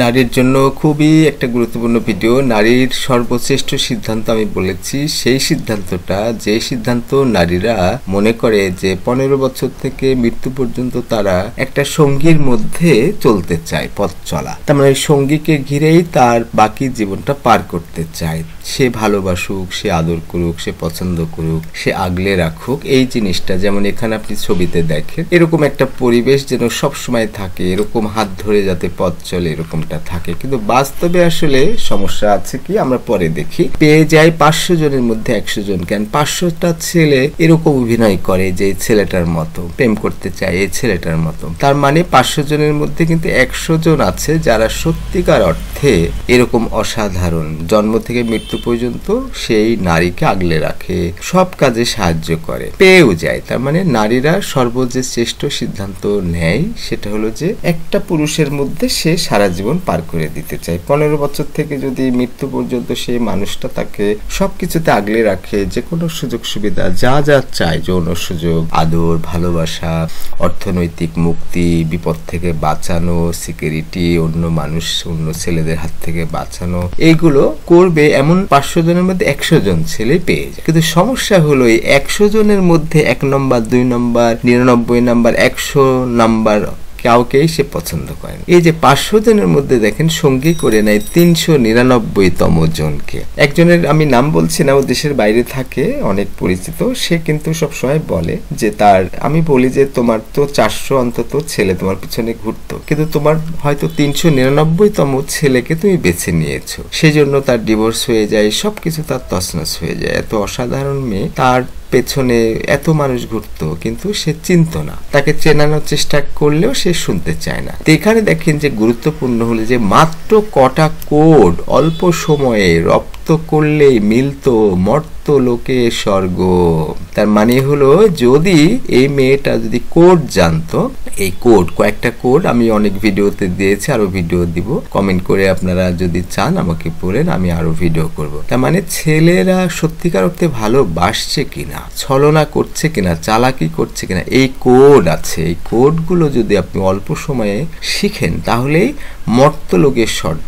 নারীর জন্য খুবই একটা গুরুত্বপূর্ণ ভিডিও। নারীর সর্বশ্রেষ্ঠ সিদ্ধান্ত আমি বলেছি, সেই সিদ্ধান্তটা যে সিদ্ধান্ত নারীরা মনে করে যে 15 বছর থেকে মৃত্যু পর্যন্ত তারা একটা সঙ্গীর মধ্যে চলতে চায়, পথ চলা, তার মানে সঙ্গীকে ঘিরেই তার বাকি জীবনটা পার করতে চায়। সে ভালোবাসুক, সে আদর করুক, সে পছন্দ করুক, সে আগলে রাখুক, এই জিনিসটা যেমন এখানে আপনি ছবিতে দেখেন, এরকম একটা পরিবেশ যেন সবসময় থাকে, এরকম হাত ধরে যাতে পথ চলে, এরকমটা থাকে। কিন্তু বাস্তবে আসলে সমস্যা আছে কি, আমরা পরে দেখি। পেয়ে যায় 500 জনের মধ্যে 100 জন, কেন 500টা ছেলে এরকম অভিনয় করে যে ছেলেটার মতো প্রেম করতে চায়, এই ছেলেটার মতো। তার মানে 500 জনের মধ্যে কিন্তু 100 জন আছে যারা সত্যিকার অর্থে এরকম অসাধারণ, জন্ম থেকে মৃত্যু পর্যন্ত সেই নারীকে আগলে রাখে, সব কাজে সাহায্য করে, পেয়েও যায়। তার মানে নারীরা সর্বজে শ্রেষ্ঠ সিদ্ধান্ত নেয়, সেটা হলো যে একটা পুরুষের মধ্যে সে সারা জীবন পার করে দিতে চায়। 15 বছর থেকে যদি মৃত্যু পর্যন্ত সেই মানুষটা তাকে সবকিছুতে আগলে রাখে, যে কোনো সুযোগ সুবিধা যা যা চায়, যৌন সুযোগ, আদর, ভালোবাসা, অর্থনৈতিক মুক্তি, বিপদ থেকে বাঁচানো, সিকিউরিটি, অন্য মানুষ, অন্য ছেলেদের হাত থেকে বাঁচানো, এইগুলো করবে। এমন 500 জনের মধ্যে 100 জন ছেলে পেয়ে যায়। কিন্তু সমস্যা হলো এই 100 জনের মধ্যে 1 নম্বর, 2 নম্বর, 99 নাম্বার, 100 নাম্বার কাউকেই সে পছন্দ করে না। এই যে 500 জনের মধ্যে দেখেন সঙ্গী করে নেয় 399তম জনকে। একজনের আমি নাম বলছি না, ও দেশের বাইরে থাকে, অনেক পরিচিত। সে কিন্তু সবসময় বলে যে তার, আমি বলি যে তোমার তো 400 অন্তত ছেলে তোমার পিছনে ঘুরতো, কিন্তু তোমার হয়তো 399তম ছেলেকে তুমি বেছে নিয়েছো, সেজন্য তার ডিভোর্স হয়ে যায়, সবকিছু তার তছনছ হয়ে যায়। এত অসাধারণ মেয়ে, তার পেছনে এত মানুষ ঘুরতো, কিন্তু সে চিনত না, তাকে চেনানোর চেষ্টা করলেও সে শুনতে চায় না। তো এখানে দেখেন যে গুরুত্বপূর্ণ হলো যে মাত্র কটা কোড অল্প সময়ে রপ্ত করলেই মিলতো মর্ত লোকে স্বর্গ। তার মানে হলো, যদি এই মেয়েটা যদি কোড জানতো, এই কোড, কয়েকটা কোড আমি অনেক ভিডিওতে দিয়েছি, আরো ভিডিও দিব, কমেন্ট করে আপনারা যদি চান আমাকে বলেন, আমি আরো ভিডিও করব। তার মানে ছেলেরা সত্যিকার অর্থে ভালোবাসছে কিনা, ছলনা করছে কিনা, চালাকি করছে কিনা, এই কোড আছে। এই কোডগুলো যদি আপনি অল্প সময়ে শিখেন, তাহলেই মর্তলোকের স্বর্গ।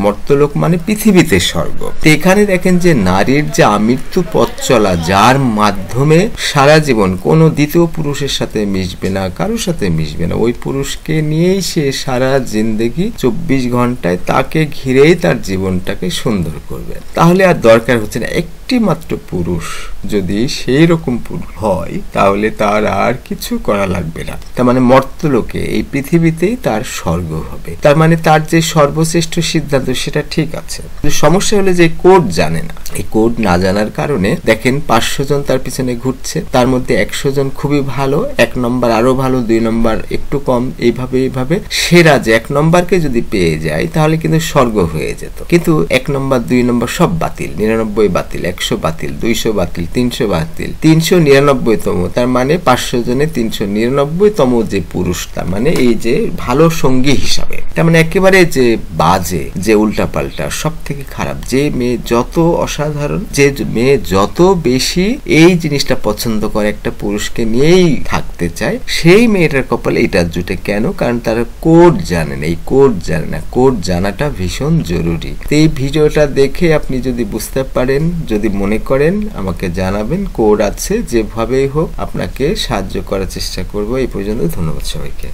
মর্তলোক মানে পৃথিবীতে স্বর্গ। এখানে দেখেন যে নারীর যে আমৃত্যু পথ চলা, যার মাধ্যমে সারা জীবন কোনো দ্বিতীয় পুরুষের সাথে মিশবে না, কারোর সাথে মিশবে না, ওই পুরুষকে নিয়েই সে সারা জিন্দেগি 24 ঘন্টায় তাকে ঘিরেই তার জীবনটাকে সুন্দর করবে। তাহলে আর দরকার হচ্ছে না একটি মাত্র পুরুষ। যদি সেই রকম পুরুষ হয়, তাহলে তার আর কিছু করা লাগবে না। তার মানে মর্তলোকে, এই পৃথিবীতেই তার স্বর্গ হবে। তার মানে তার যে সর্বশ্রেষ্ঠ সিদ্ধান্ত, সেটা ঠিক আছে। সমস্যা হলো যে কোড জানে না। এই কোড না জানার কারণে দেখেন 500 জন তার পিছনে ঘুরছে, তার মধ্যে 100 জন খুবই ভালো, 1 নম্বর আরো ভালো, 2 নম্বর একটু কম, এইভাবে সেরা যে 1 নম্বরকে যদি পেয়ে যায়, তাহলে কিন্তু স্বর্গ হয়ে যেত। কিন্তু 1 নম্বর 2 নম্বর সব বাতিল, 99 বাতিল, 100 বাতিল, 200 বাতিল, 300 বাতিল, 399তম। তার মানে 500 জনে 399তম যে পুরুষ, তার মানে এই যে ভালো সঙ্গী হিসাবে, তার মানে একেবারে যে বাজে, যে উল্টাপাল্টা, সব থেকে খারাপ, যে মেয়ে যত অসাধারণ, যে মেয়ে যত বেশি এই জিনিসটা পছন্দ করে, একটা পুরুষকে নিয়েই থাকতে চায়, সেই মেয়েটার কপালে এটা জুটে। কেন? কারণ তারা কোড জানে না। এই কোড জানে না, কোড জানাটা ভীষণ জরুরি। এই ভিডিওটা দেখে আপনি যদি বুঝতে পারেন, যদি মনে করেন, আমাকে জানাবেন। কোড আছে, যেভাবেই হোক আপনাকে সাহায্য করার চেষ্টা করব। এই পর্যন্ত, ধন্যবাদ সবাইকে।